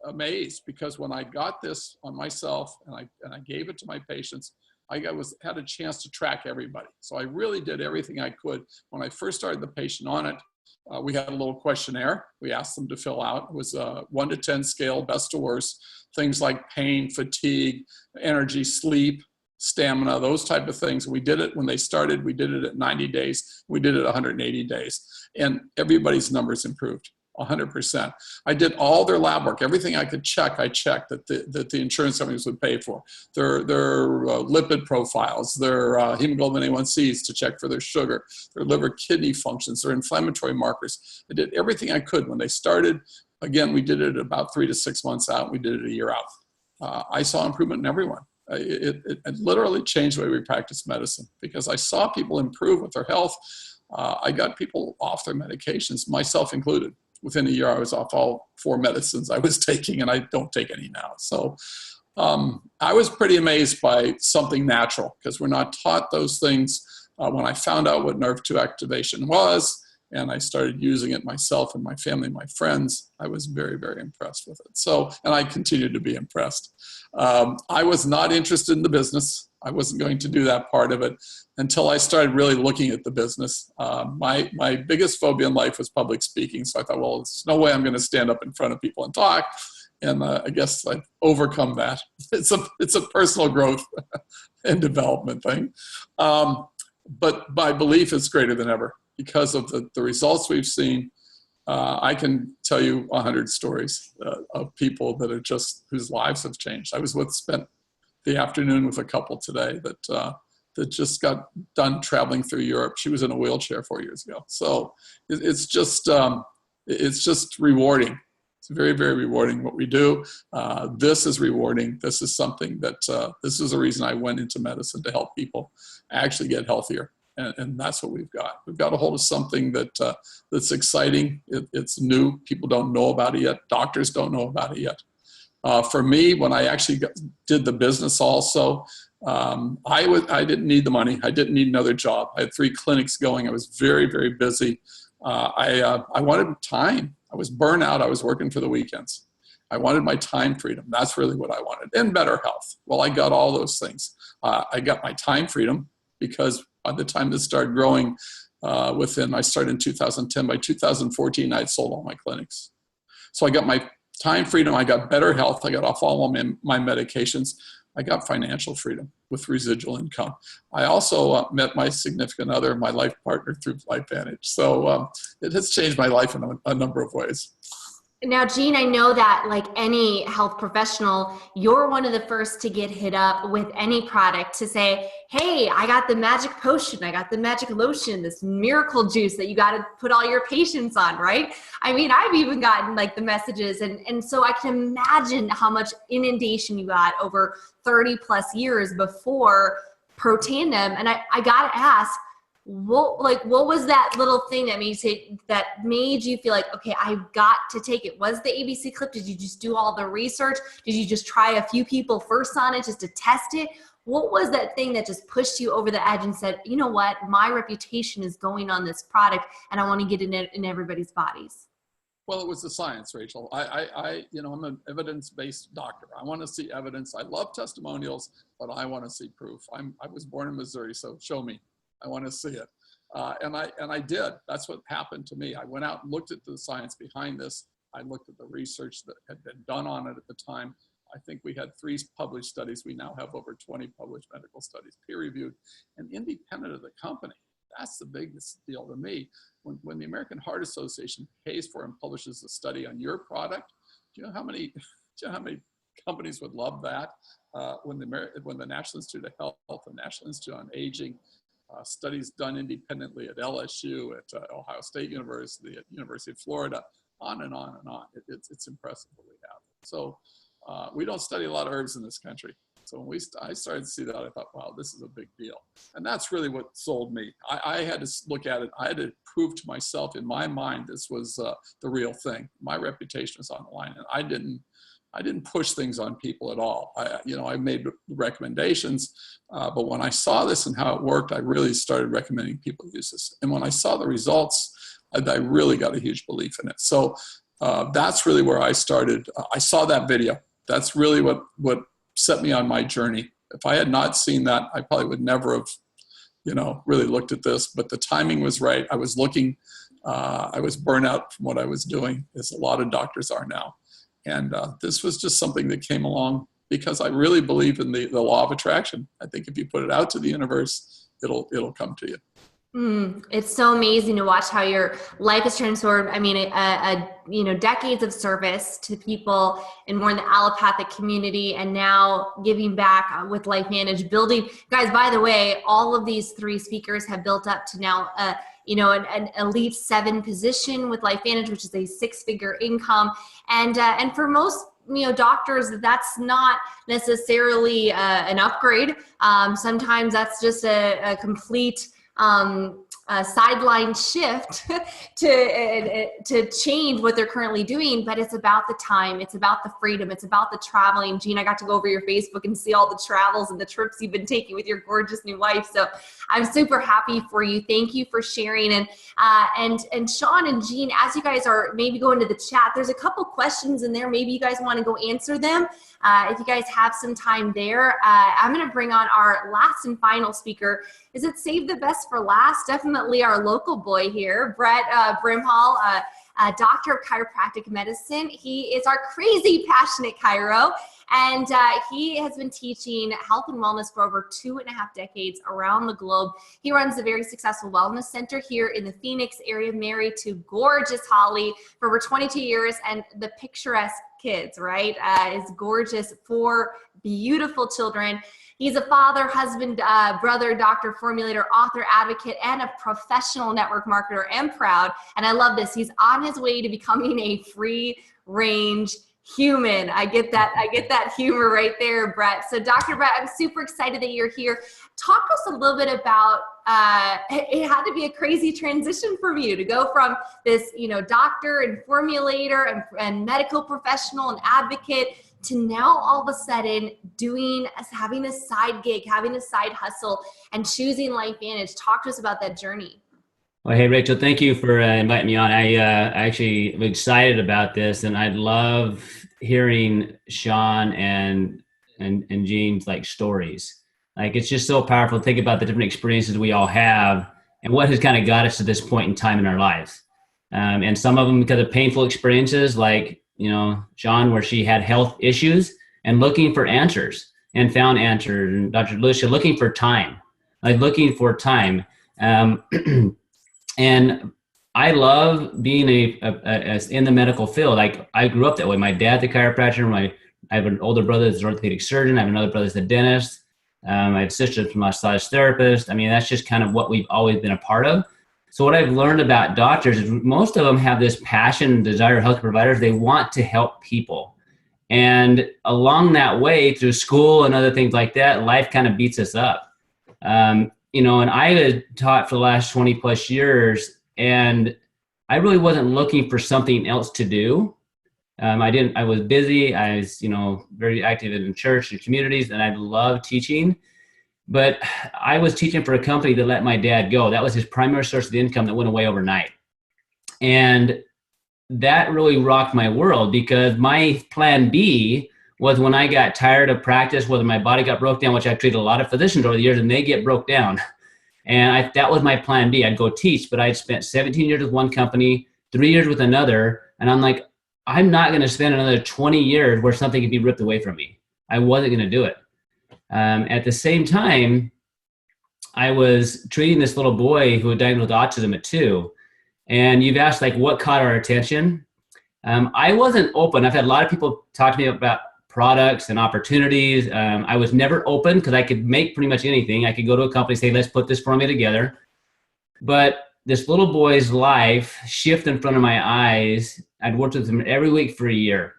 amazed because when I got this on myself and I gave it to my patients, I had a chance to track everybody. So I really did everything I could. When I first started the patient on it, we had a little questionnaire we asked them to fill out. It was a 1 to 10 scale, best to worst. Things like pain, fatigue, energy, sleep, stamina, those type of things. We did it when they started. We did it at 90 days. We did it at 180 days. And everybody's numbers improved. 100%. I did all their lab work. Everything I could check, I checked that the insurance companies would pay for. Their lipid profiles, their hemoglobin A1Cs to check for their sugar, their liver kidney functions, their inflammatory markers. I did everything I could when they started. Again, we did it about 3 to 6 months out. We did it a year out. I saw improvement in everyone. It literally changed the way we practice medicine because I saw people improve with their health. I got people off their medications, myself included. Within a year, I was off all 4 medicines I was taking, and I don't take any now. So I was pretty amazed by something natural because we're not taught those things. When I found out what nerve 2 activation was, and I started using it myself and my family, my friends, I was very, very impressed with it. So, and I continue to be impressed. I was not interested in the business. I wasn't going to do that part of it until I started really looking at the business. My biggest phobia in life was public speaking. So I thought, well, there's no way I'm going to stand up in front of people and talk. And I guess I've overcome that. It's a personal growth and development thing. But my belief is greater than ever because of the results we've seen. I can tell you 100 stories of people that are just, whose lives have changed. I spent the afternoon with a couple today that just got done traveling through Europe. She was in a wheelchair 4 years ago. So it's just rewarding. It's very, very rewarding what we do. This is rewarding. This is something that, this is a reason I went into medicine, to help people actually get healthier. And that's what we've got. We've got a hold of something that's exciting. It's new. People don't know about it yet. Doctors don't know about it yet. For me, when I actually did the business also, I didn't need the money. I didn't need another job. I had 3 clinics going. I was very, very busy. I wanted time. I was burnt out. I was working for the weekends. I wanted my time freedom. That's really what I wanted. And better health. Well, I got all those things. I got my time freedom because by the time this started growing, I started in 2010. By 2014, I'd sold all my clinics. So I got my time freedom. I got better health. I got off all my medications. I got financial freedom with residual income. I also met my significant other, my life partner, through LifeVantage. So it has changed my life in a number of ways. Now, Jean, I know that like any health professional, you're one of the first to get hit up with any product to say, hey, I got the magic potion, I got the magic lotion, this miracle juice that you got to put all your patients on, right? I mean, I've even gotten like the messages. And so I can imagine how much inundation you got over 30 plus years before Protandem. And I got to ask, what was that little thing that made you feel like, okay, I've got to take it? Was the ABC clip? Did you just do all the research? Did you just try a few people first on it just to test it? What was that thing that just pushed you over the edge and said, you know what, my reputation is going on this product and I want to get it in everybody's bodies? Well, it was the science, Rachel. I'm an evidence-based doctor. I want to see evidence. I love testimonials, but I want to see proof. I was born in Missouri, so show me. I want to see it. And I did. That's what happened to me. I went out and looked at the science behind this. I looked at the research that had been done on it at the time. I think we had 3 published studies. We now have over 20 published medical studies, peer-reviewed and independent of the company. That's the biggest deal to me. When the American Heart Association pays for and publishes a study on your product, do you know how many companies would love that? When the National Institute of Health and National Institute on Aging, studies done independently at LSU, at Ohio State University, at University of Florida, on and on and on. It's impressive what we have. So we don't study a lot of herbs in this country. So when I started to see that, I thought, wow, this is a big deal. And that's really what sold me. I had to look at it. I had to prove to myself in my mind this was the real thing. My reputation was on the line, and I didn't push things on people at all. I made recommendations, but when I saw this and how it worked, I really started recommending people use this. And when I saw the results, I really got a huge belief in it. So that's really where I started. I saw that video. That's really what set me on my journey. If I had not seen that, I probably would never have, really looked at this. But the timing was right. I was looking. I was burnt out from what I was doing, as a lot of doctors are now. And this was just something that came along because I really believe in the law of attraction. I think if you put it out to the universe, it'll come to you. It's so amazing to watch how your life is transformed. I mean, decades of service to people in more in the allopathic community, and now giving back with LifeVantage, building. Guys, by the way, all of these 3 speakers have built up to now, an elite 7 position with LifeVantage, which is a 6-figure income. And for most doctors, that's not necessarily an upgrade. Sometimes that's just a complete sideline shift to change what they're currently doing. But it's about the time, it's about the freedom, it's about the traveling. Jean, I got to go over your Facebook and see all the travels and the trips you've been taking with your gorgeous new wife. So I'm super happy for you. Thank you for sharing. And Sean and Jean, as you guys are maybe going to the chat, there's a couple questions in there. Maybe you guys want to go answer them. If you guys have some time there, I'm going to bring on our last and final speaker. Is it save the best for last? Definitely our local boy here, Brett Brimhall, a doctor of chiropractic medicine. He is our crazy passionate chiro, and he has been teaching health and wellness for over 2.5 decades around the globe. He runs a very successful wellness center here in the Phoenix area, married to gorgeous Holly for over 22 years, and the picturesque kids, right? Is gorgeous, 4 beautiful children. He's a father, husband, brother, doctor, formulator, author, advocate, and a professional network marketer, and proud. And I love this. He's on his way to becoming a free range human. I get that humor right there, Brett. So Dr. Brett, I'm super excited that you're here. Talk to us a little bit about, it had to be a crazy transition for you to go from this, doctor and formulator and medical professional and advocate to now all of a sudden having a side gig, having a side hustle, and choosing LifeVantage. Talk to us about that journey. Well, hey, Rachel, thank you for inviting me on. I actually am excited about this, and I love hearing Sean and Jean's stories. It's just so powerful to think about the different experiences we all have and what has kind of got us to this point in time in our lives. And some of them because of painful experiences, Sean, where she had health issues and looking for answers and found answers. And Dr. Lucia looking for time. And I love being in the medical field. Like I grew up that way. My dad's a chiropractor. I have an older brother that's an orthopedic surgeon. I have another brother that's a dentist. I have sisters that's a massage therapist. I mean, that's just kind of what we've always been a part of. So what I've learned about doctors is most of them have this passion and desire, health providers. They want to help people. And along that way, through school and other things like that, life kind of beats us up. And I had taught for the last 20 plus years, and I really wasn't looking for something else to do. I was busy. I was, very active in church and communities, and I loved teaching. But I was teaching for a company that let my dad go. That was his primary source of income that went away overnight. And that really rocked my world, because my plan B was when I got tired of practice, whether my body got broke down, which I've treated a lot of physicians over the years, and they get broke down. And that was my plan B. I'd go teach, but I'd spent 17 years with one company, 3 years with another. And I'm like, I'm not going to spend another 20 years where something could be ripped away from me. I wasn't going to do it. At the same time, I was treating this little boy who was diagnosed with autism at 2. And you've asked, like, what caught our attention? I wasn't open. I've had a lot of people talk to me about products and opportunities. I was never open because I could make pretty much anything. I could go to a company and say, let's put this formula together. But this little boy's life shifted in front of my eyes. I'd worked with him every week for a year.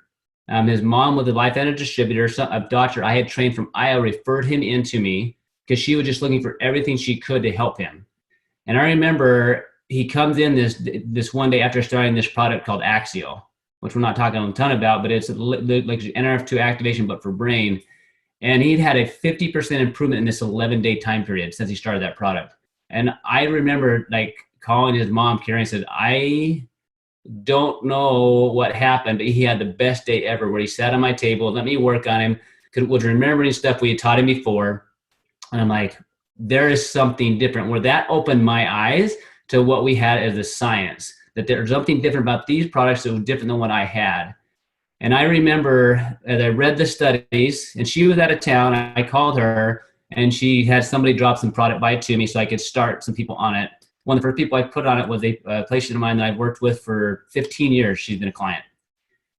His mom was a LifeVantage distributor, a doctor I had trained from Iowa, referred him into me because she was just looking for everything she could to help him. And I remember he comes in this one day after starting this product called AgeWell, which we're not talking a ton about, but it's like NRF2 activation, but for brain. And he'd had a 50% improvement in this 11-day time period since he started that product. And I remember like calling his mom, Carrie, and said, I don't know what happened, but he had the best day ever, where he sat on my table, let me work on him, was remembering stuff we had taught him before. And I'm like, there is something different, where that opened my eyes to what we had as a science, that there's something different about these products that was different than what I had. And I remember as I read the studies, and she was out of town, I called her, and she had somebody drop some product by to me so I could start some people on it. One of the first people I put on it was a patient of mine that I've worked with for 15 years. She's been a client.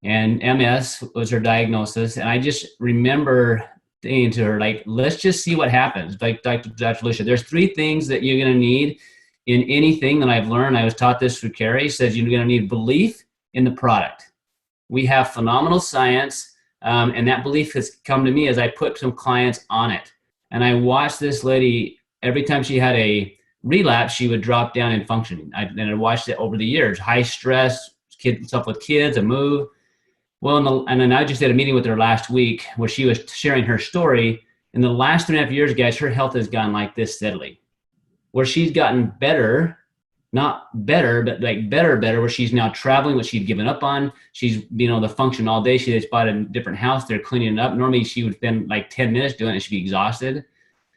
And MS was her diagnosis. And I just remember saying to her, like, let's just see what happens. Like Dr. Lucia, there's 3 things that you're going to need in anything that I've learned. I was taught this through Carrie. Says you're going to need belief in the product. We have phenomenal science, and that belief has come to me as I put some clients on it. And I watched this lady, every time she had a relapse, she would drop down in functioning. And I watched it over the years. High stress, stuff with kids, a move. Well, and then I just did a meeting with her last week where she was sharing her story. In the last 3.5 years, guys, her health has gone like this steadily, where she's gotten better, not better, but like better, where she's now traveling, what she'd given up on. She's been able to function all day. She just bought a different house. They're cleaning it up. Normally she would spend like 10 minutes doing it and she'd be exhausted.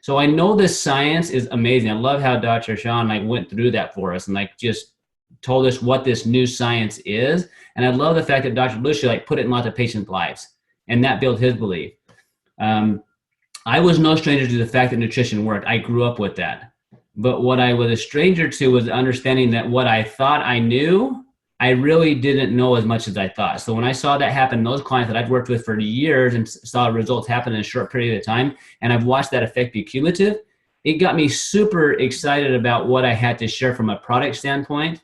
So I know this science is amazing. I love how Dr. Sean went through that for us and just told us what this new science is. And I love the fact that Dr. Lucia put it in lots of patients' lives, and that built his belief. I was no stranger to the fact that nutrition worked. I grew up with that. But what I was a stranger to was understanding that what I thought I knew, I really didn't know as much as I thought. So when I saw that happen, those clients that I've worked with for years and saw results happen in a short period of time, and I've watched that effect be cumulative, it got me super excited about what I had to share from a product standpoint.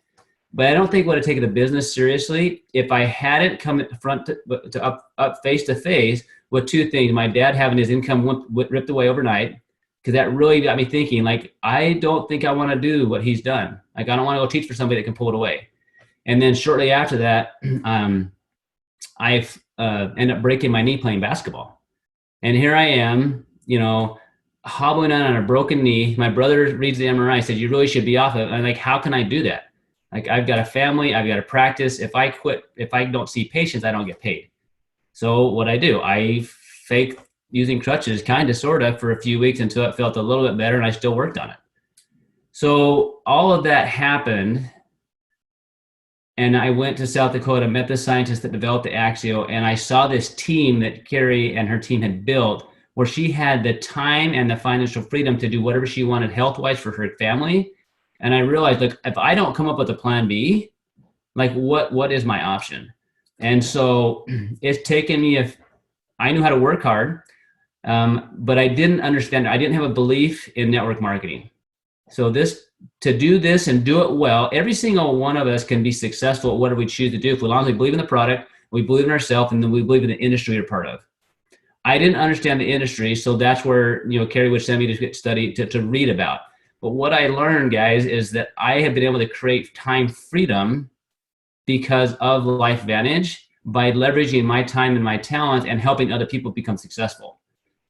But I don't think I would have taken the business seriously if I hadn't come front to up face to face with 2 things. My dad having his income ripped away overnight, because that really got me thinking, I don't think I want to do what he's done. I don't want to go teach for somebody that can pull it away. And then shortly after that, I ended up breaking my knee playing basketball. And here I am, hobbling on a broken knee. My brother reads the MRI, said, you really should be off of it. I'm like, how can I do that? I've got a family, I've got a practice. If I quit, if I don't see patients, I don't get paid. So what I do, I fake using crutches, kind of, sort of, for a few weeks until it felt a little bit better, and I still worked on it. So all of that happened, and I went to South Dakota, met the scientist that developed the AgeWell, and I saw this team that Carrie and her team had built, where she had the time and the financial freedom to do whatever she wanted health-wise for her family. And I realized, like, if I don't come up with a plan B, like what is my option? And so it's taken me, if I knew how to work hard, but I didn't understand, I didn't have a belief in network marketing. So to do this and do it well, every single one of us can be successful at whatever we choose to do. If we long as we believe in the product, we believe in ourselves, and then we believe in the industry we're part of. I didn't understand the industry, so that's where, Carrie would send me to get study to read about. But what I learned, guys, is that I have been able to create time freedom because of LifeVantage by leveraging my time and my talent and helping other people become successful.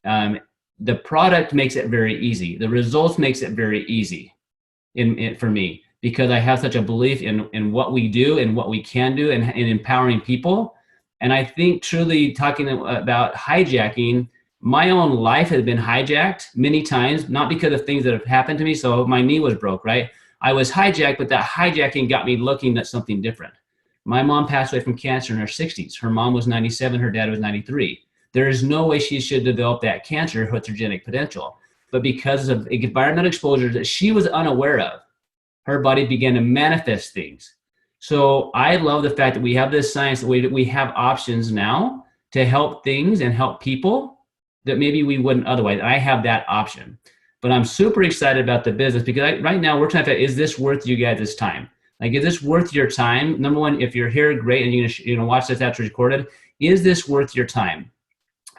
The product makes it very easy. The results makes it very easy for me, because I have such a belief in what we do and what we can do and empowering people. And I think truly talking about hijacking, my own life has been hijacked many times, not because of things that have happened to me. So my knee was broke, right? I was hijacked, but that hijacking got me looking at something different. My mom passed away from cancer in her 60s. Her mom was 97, her dad was 93. There is no way she should develop that cancer with her genetic potential. But because of environmental exposure that she was unaware of, her body began to manifest things. So I love the fact that we have this science, that we have options now to help things and help people that maybe we wouldn't otherwise. I have that option. But I'm super excited about the business, because right now we're trying to figure out, is this worth you guys this time? Like, is this worth your time? Number one, if you're here, great, and you're gonna watch this after it's recorded, is this worth your time?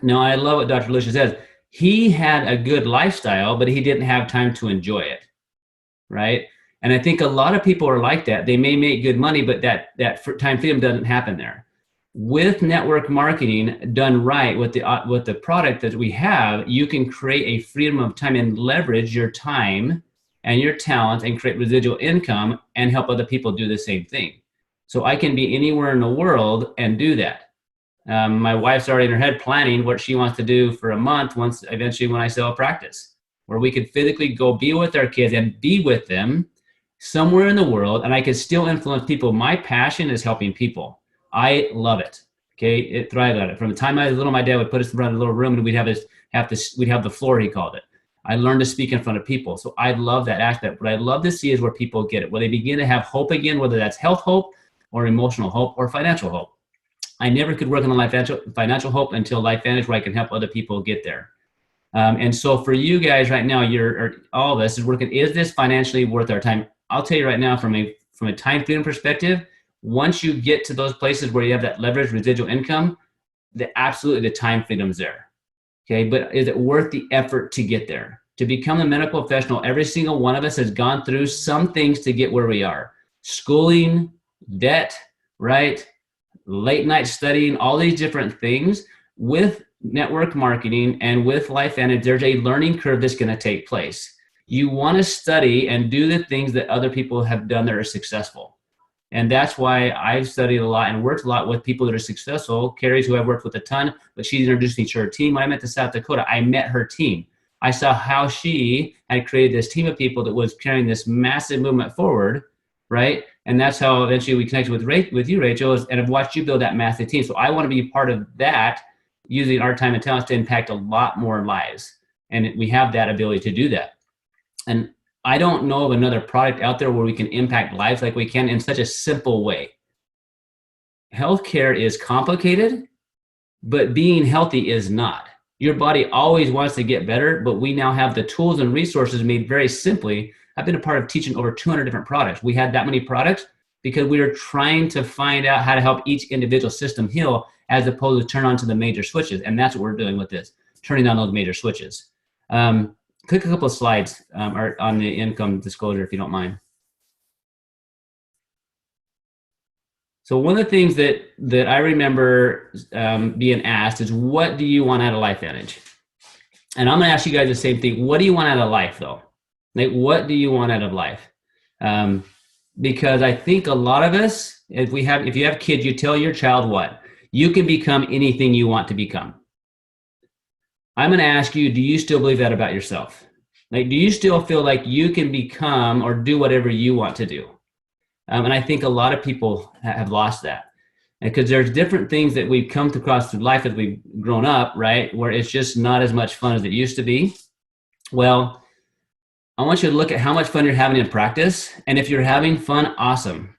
Now, I love what Dr. Lucia says. He had a good lifestyle, but he didn't have time to enjoy it, right? And I think a lot of people are like that. They may make good money, but that time freedom doesn't happen there. With network marketing done right, with the product that we have, you can create a freedom of time and leverage your time and your talent and create residual income and help other people do the same thing. So I can be anywhere in the world and do that. My wife's already in her head planning what she wants to do for a month once eventually when I sell a practice, where we could physically go be with our kids and be with them somewhere in the world, and I could still influence people. My passion is helping people. I love it. Okay, it thrives on it. From the time I was little, my dad would put us in front of a little room, and we'd have the floor, he called it. I learned to speak in front of people. So I love that aspect. What I love to see is where people get it, where they begin to have hope again, whether that's health hope or emotional hope or financial hope. I never could work on the financial hope until LifeVantage, where I can help other people get there. And so for you guys right now, all of us is working, is this financially worth our time? I'll tell you right now, from a time freedom perspective, once you get to those places where you have that leverage residual income, absolutely the time freedom's there. Okay, but is it worth the effort to get there? To become a medical professional, every single one of us has gone through some things to get where we are. Schooling, debt, right? Late night studying, all these different things. With network marketing and with LifeVantage, there's a learning curve that's going to take place. You want to study and do the things that other people have done that are successful. And that's why I've studied a lot and worked a lot with people that are successful. Carrie's who I've worked with a ton, but she's introduced me to her team. When I met to South Dakota, I met her team. I saw how she had created this team of people that was carrying this massive movement forward, right? And that's how eventually we connected with you, Rachel, and I've watched you build that massive team. So I want to be part of that, using our time and talents to impact a lot more lives. And we have that ability to do that. And I don't know of another product out there where we can impact lives like we can in such a simple way. Healthcare is complicated, but being healthy is not. Your body always wants to get better, but we now have the tools and resources made very simply. I've been a part of teaching over 200 different products. We had that many products because we were trying to find out how to help each individual system heal, as opposed to turn on to the major switches. And that's what we're doing with this, turning on those major switches. Click a couple of slides on the income disclosure, if you don't mind. So one of the things that I remember being asked is, what do you want out of LifeVantage? And I'm going to ask you guys the same thing. What do you want out of life, though? Like, what do you want out of life? Because I think a lot of us, if you have kids, you tell your child what? You can become anything you want to become. I'm going to ask you, do you still believe that about yourself? Like, do you still feel like you can become or do whatever you want to do? And I think a lot of people have lost that. Because there's different things that we've come across through life as we've grown up, right? Where it's just not as much fun as it used to be. Well, I want you to look at how much fun you're having in practice. And if you're having fun, awesome.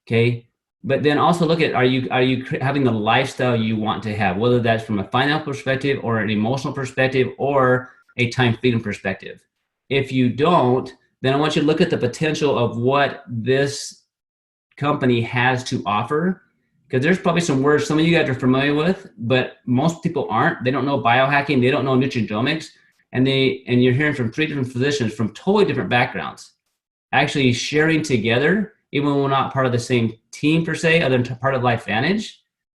Okay. But then also look at, are you having the lifestyle you want to have, whether that's from a financial perspective or an emotional perspective or a time freedom perspective. If you don't, then I want you to look at the potential of what this company has to offer. Because there's probably some words some of you guys are familiar with, but most people aren't. They don't know biohacking. They don't know nutrigenomics. And you're hearing from 3 different physicians from totally different backgrounds, actually sharing together, even when we're not part of the same team per se, other than part of LifeVantage,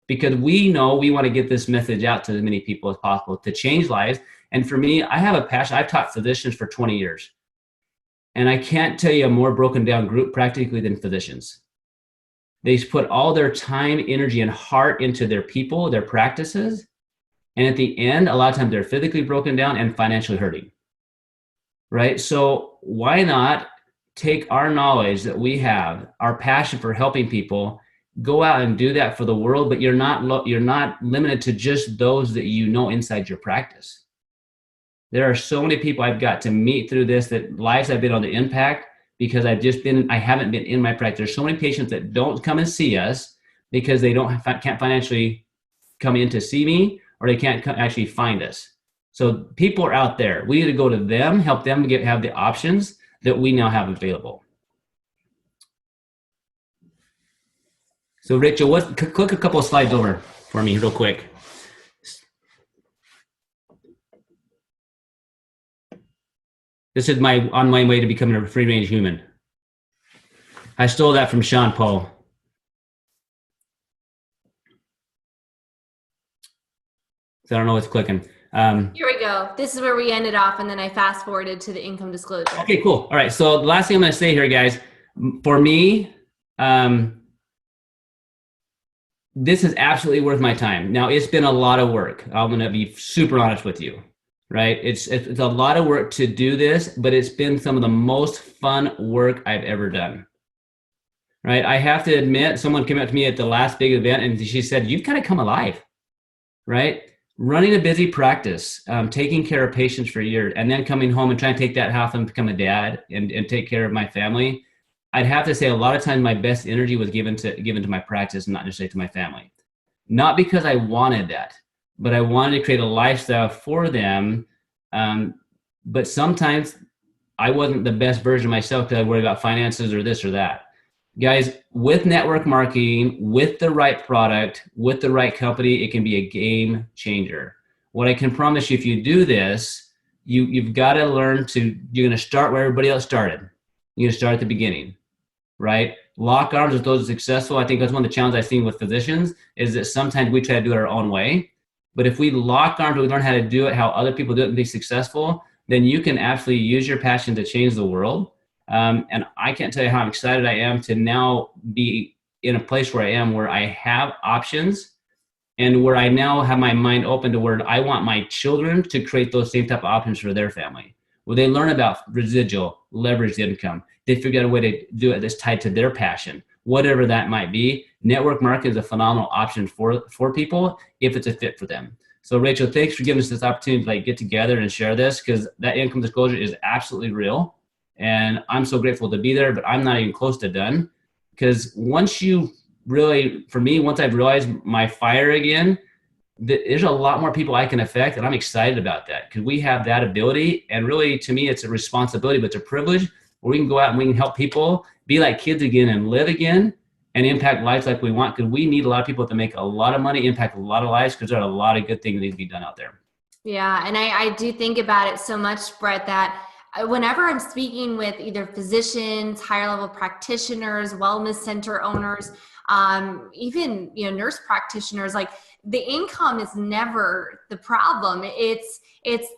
because we know we want to get this message out to as many people as possible to change lives. And for me, I have a passion. I've taught physicians for 20 years. And I can't tell you a more broken down group practically than physicians. They put all their time, energy, and heart into their people, their practices. And at the end, a lot of times they're physically broken down and financially hurting, right? So why not take our knowledge that we have, our passion for helping people, go out and do that for the world, but you're not limited to just those that you know inside your practice. There are so many people I've got to meet through this, that lives I've been able to impact because I haven't been in my practice. There's so many patients that don't come and see us because they can't financially come in to see me, or they can't actually find us. So people are out there. We need to go to them, help them have the options that we now have available. So Rachel, click a couple of slides over for me real quick. This is on my way to becoming a free range human. I stole that from Sean Paul. So I don't know what's clicking. Here we go. This is where we ended off, and then I fast forwarded to the income disclosure. Okay, cool. All right. So the last thing I'm going to say here, guys, for me, this is absolutely worth my time. Now, it's been a lot of work. I'm going to be super honest with you, right? It's a lot of work to do this, but it's been some of the most fun work I've ever done, right? I have to admit, someone came up to me at the last big event and she said, you've kind of come alive, right? Running a busy practice, taking care of patients for years, and then coming home and trying to take that half and become a dad and take care of my family. I'd have to say a lot of times my best energy was given to my practice, not necessarily to my family. Not because I wanted that, but I wanted to create a lifestyle for them. But sometimes I wasn't the best version of myself because I worried about finances or this or that. Guys, with network marketing, with the right product, with the right company, it can be a game changer. What I can promise you, if you do this, you've got to learn you're going to start where everybody else started. You're going to start at the beginning, right? Lock arms with those successful. I think that's one of the challenges I've seen with physicians is that sometimes we try to do it our own way. But if we lock arms, we learn how to do it, how other people do it and be successful, then you can actually use your passion to change the world. And I can't tell you how excited I am to now be in a place where I am, where I have options and where I now have my mind open to where I want my children to create those same type of options for their family, where they learn about residual, leveraged income. They figure out a way to do it that's tied to their passion, whatever that might be. Network marketing is a phenomenal option for people if it's a fit for them. So Rachel, thanks for giving us this opportunity to get together and share this, because that income disclosure is absolutely real. And I'm so grateful to be there, but I'm not even close to done. Because once I've realized my fire again, there's a lot more people I can affect, and I'm excited about that because we have that ability. And really, to me, it's a responsibility, but it's a privilege where we can go out and we can help people be like kids again and live again and impact lives like we want, because we need a lot of people to make a lot of money, impact a lot of lives, because there are a lot of good things that need to be done out there. Yeah, and I do think about it so much, Brett, that whenever I'm speaking with either physicians, higher level practitioners, wellness center owners, even nurse practitioners, like the income is never the problem. It's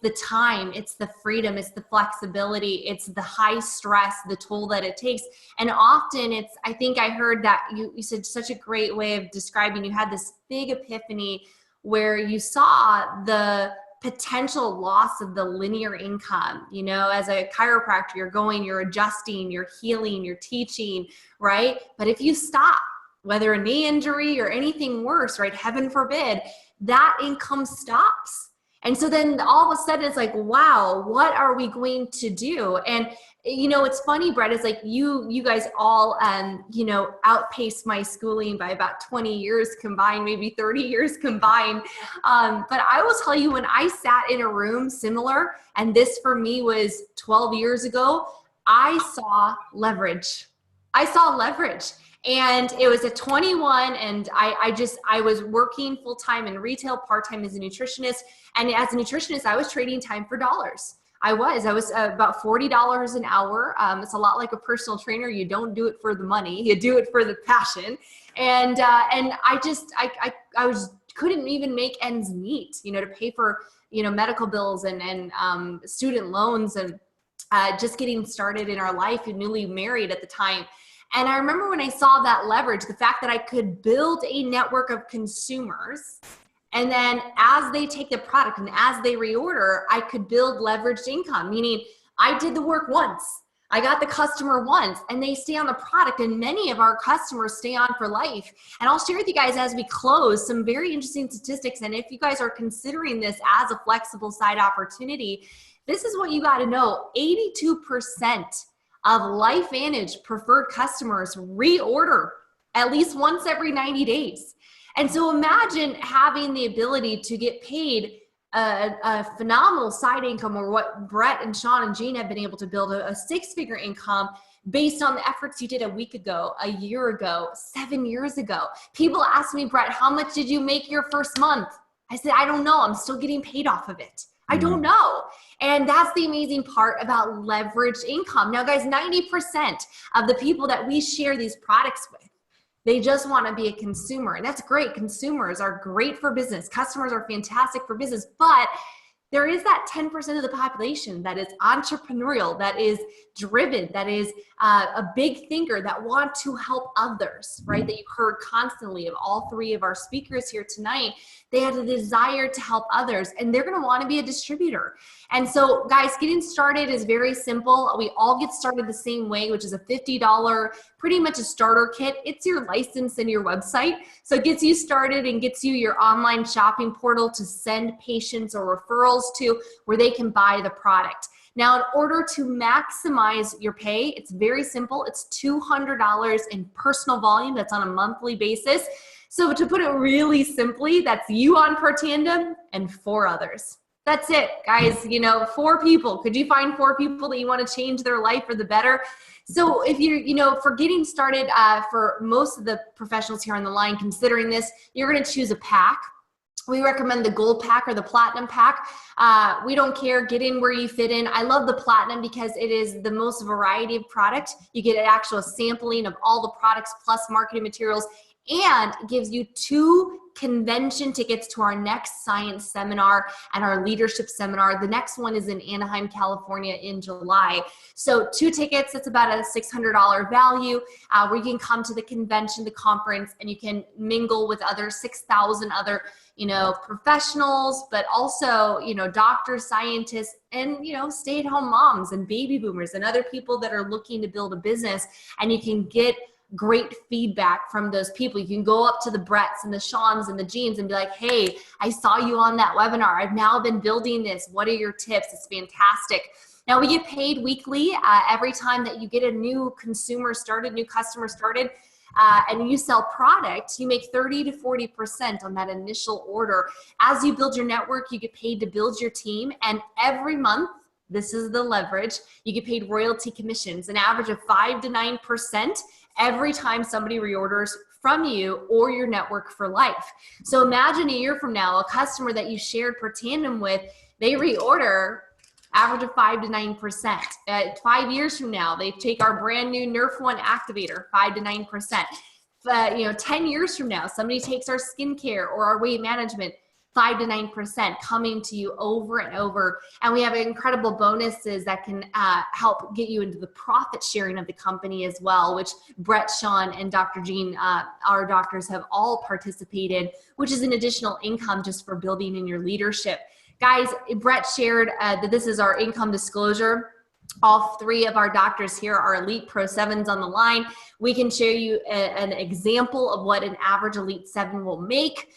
the time, it's the freedom, it's the flexibility, it's the high stress, the toll that it takes. And often I think I heard that you said such a great way of describing, you had this big epiphany where you saw the potential loss of the linear income. As a chiropractor, you're adjusting, you're healing, you're teaching, right? But if you stop, whether a knee injury or anything worse, right, heaven forbid, that income stops. And so then all of a sudden it's like, wow, what are we going to do? And it's funny, Brett, is like you guys all, outpaced my schooling by about 20 years combined, maybe 30 years combined. But I will tell you, when I sat in a room similar, and this for me was 12 years ago, I saw leverage. And it was at 21, and I was working full-time in retail, part-time as a nutritionist. And as a nutritionist, I was trading time for dollars. I was about $40 an hour. It's a lot like a personal trainer. You don't do it for the money, you do it for the passion. And I couldn't even make ends meet, to pay for, medical bills and student loans, and just getting started in our life and newly married at the time. And I remember when I saw that leverage, the fact that I could build a network of consumers, and then as they take the product and as they reorder, I could build leveraged income, meaning I did the work once, I got the customer once, and they stay on the product, and many of our customers stay on for life. And I'll share with you guys as we close some very interesting statistics. And if you guys are considering this as a flexible side opportunity, this is what you got to know. 82% of LifeVantage preferred customers reorder at least once every 90 days. And so imagine having the ability to get paid a phenomenal side income, or what Brett and Sean and Jean have been able to build, a six-figure income based on the efforts you did a week ago, a year ago, 7 years ago. People ask me, Brett, how much did you make your first month? I said, I don't know. I'm still getting paid off of it. I don't know. And that's the amazing part about leveraged income. Now, guys, 90% of the people that we share these products with, they just want to be a consumer. And that's great. Consumers are great for business. Customers are fantastic for business. But there is that 10% of the population that is entrepreneurial, that is driven, that is a big thinker, that want to help others, right? That you heard constantly of all three of our speakers here tonight. They had a desire to help others, and they're going to want to be a distributor. And so, guys, getting started is very simple. We all get started the same way, which is a $50, pretty much a starter kit. It's your license and your website. So it gets you started and gets you your online shopping portal to send patients or referrals to, where they can buy the product. Now, in order to maximize your pay, it's very simple. It's $200 in personal volume. That's on a monthly basis. So to put it really simply, that's you on Per Tandem and 4 others. That's it, guys. 4 people. Could you find 4 people that you want to change their life for the better? So if you're, for getting started, for most of the professionals here on the line considering this, you're going to choose a pack. We recommend the gold pack or the platinum pack. We don't care, get in where you fit in. I love the platinum because it is the most variety of product. You get an actual sampling of all the products plus marketing materials, and it gives you 2 convention tickets to our next science seminar and our leadership seminar. The next one is in Anaheim, California in July. So 2 tickets, that's about a $600 value, where you can come to the convention, the conference, and you can mingle with other 6,000 other professionals, but also, doctors, scientists, and, stay-at-home moms and baby boomers and other people that are looking to build a business. And you can get great feedback from those people. You can go up to the Bretts and the Seans and the Jeans and be like, hey, I saw you on that webinar. I've now been building this. What are your tips? It's fantastic. Now, we get paid weekly every time that you get a new consumer started, new customer started. And you sell products, you make 30 to 40% on that initial order. As you build your network, you get paid to build your team. And every month, this is the leverage, you get paid royalty commissions, an average of 5 to 9% every time somebody reorders from you or your network for life. So imagine a year from now, a customer that you shared Per Tandem with, they reorder, average of 5 to 9%. 5 years from now, they take our brand new Nerf One activator, 5 to 9%. 10 years from now, somebody takes our skincare or our weight management, 5 to 9% coming to you over and over. And we have incredible bonuses that can help get you into the profit sharing of the company as well, which Brett, Sean, and Dr. Jean, our doctors, have all participated, which is an additional income just for building in your leadership. Guys, Brett shared that this is our income disclosure. All 3 of our doctors here are Elite Pro 7s on the line. We can show you an example of what an average Elite 7 will make.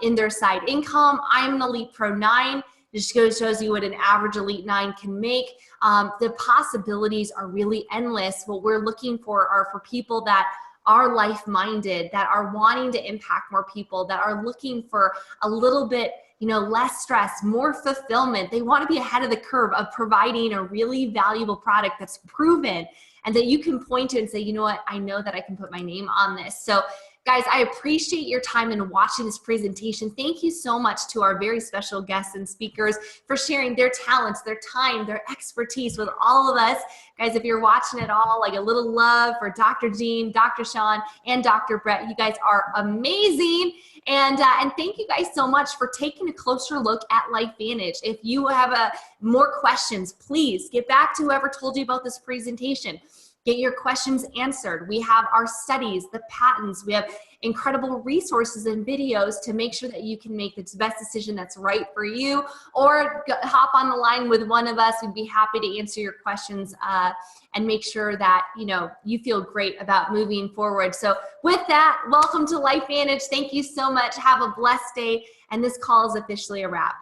in their side income. I'm an Elite Pro 9. It just shows you what an average Elite 9 can make. The possibilities are really endless. What we're looking for are for people that are life-minded, that are wanting to impact more people, that are looking for a little bit, less stress, more fulfillment. They want to be ahead of the curve of providing a really valuable product that's proven and that you can point to and say, you know what, I know that I can put my name on this. So guys, I appreciate your time in watching this presentation. Thank you so much to our very special guests and speakers for sharing their talents, their time, their expertise with all of us. Guys, if you're watching at all, like a little love for Dr. Jean, Dr. Sean, and Dr. Brett. You guys are amazing. And thank you guys so much for taking a closer look at LifeVantage. If you have more questions, please get back to whoever told you about this presentation. Get your questions answered. We have our studies, the patents. We have incredible resources and videos to make sure that you can make the best decision that's right for you, or hop on the line with one of us. We'd be happy to answer your questions and make sure that you feel great about moving forward. So with that, welcome to LifeVantage. Thank you so much. Have a blessed day. And this call is officially a wrap.